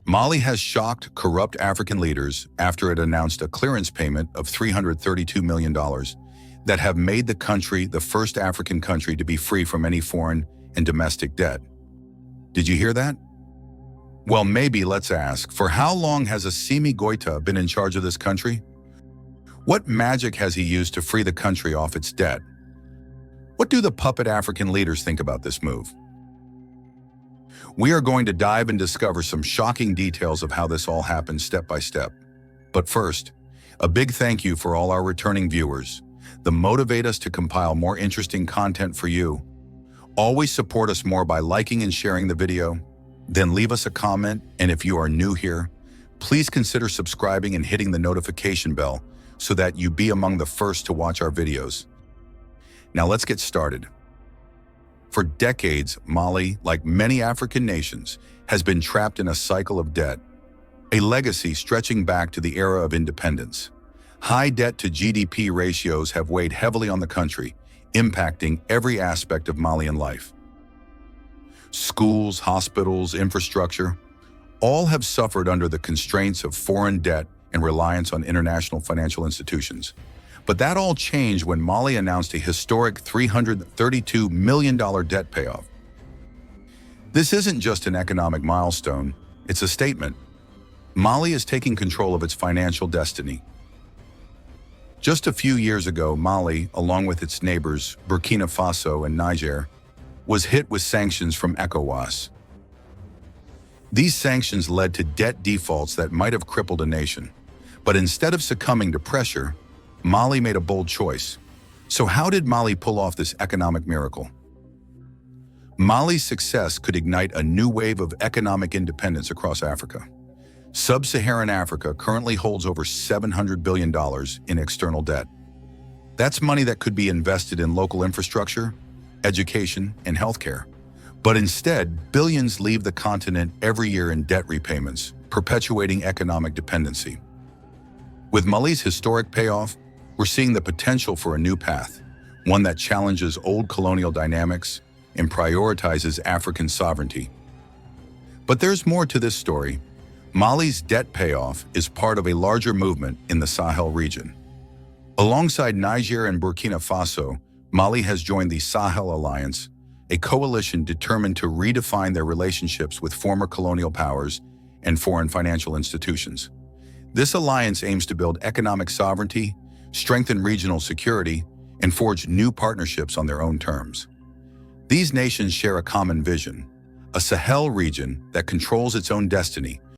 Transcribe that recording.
Mali has shocked corrupt African leaders after it announced a clearance payment of $332 million that have made the country the first African country to be free from any foreign and domestic debt. Did you hear that? Well, maybe let's ask, for how long has Asimi Goita been in charge of this country? What magic has he used to free the country off its debt? What do the puppet African leaders think about this move? We are going to dive and discover some shocking details of how this all happened step by step. But first, a big thank you for all our returning viewers that motivate us to compile more interesting content for you. Always support us more by liking and sharing the video. Then leave us a comment, and if you are new here, please consider subscribing and hitting the notification bell so that you be among the first to watch our videos. Now let's get started. For decades, Mali, like many African nations, has been trapped in a cycle of debt, a legacy stretching back to the era of independence. High debt-to-GDP ratios have weighed heavily on the country, impacting every aspect of Malian life. Schools, hospitals, infrastructure, all have suffered under the constraints of foreign debt and reliance on international financial institutions. But that all changed when Mali announced a historic $332 million debt payoff. This isn't just an economic milestone, it's a statement. Mali is taking control of its financial destiny. Just a few years ago, Mali, along with its neighbors, Burkina Faso and Niger, was hit with sanctions from ECOWAS. These sanctions led to debt defaults that might have crippled a nation. But instead of succumbing to pressure, Mali made a bold choice. So how did Mali pull off this economic miracle? Mali's success could ignite a new wave of economic independence across Africa. Sub-Saharan Africa currently holds over $700 billion in external debt. That's money that could be invested in local infrastructure, education, and healthcare. But instead, billions leave the continent every year in debt repayments, perpetuating economic dependency. With Mali's historic payoff, we're seeing the potential for a new path, one that challenges old colonial dynamics and prioritizes African sovereignty. But there's more to this story. Mali's debt payoff is part of a larger movement in the Sahel region. Alongside Niger and Burkina Faso, Mali has joined the Sahel Alliance, a coalition determined to redefine their relationships with former colonial powers and foreign financial institutions. This alliance aims to build economic sovereignty, strengthen regional security, and forge new partnerships on their own terms. These nations share a common vision, a Sahel region that controls its own destiny,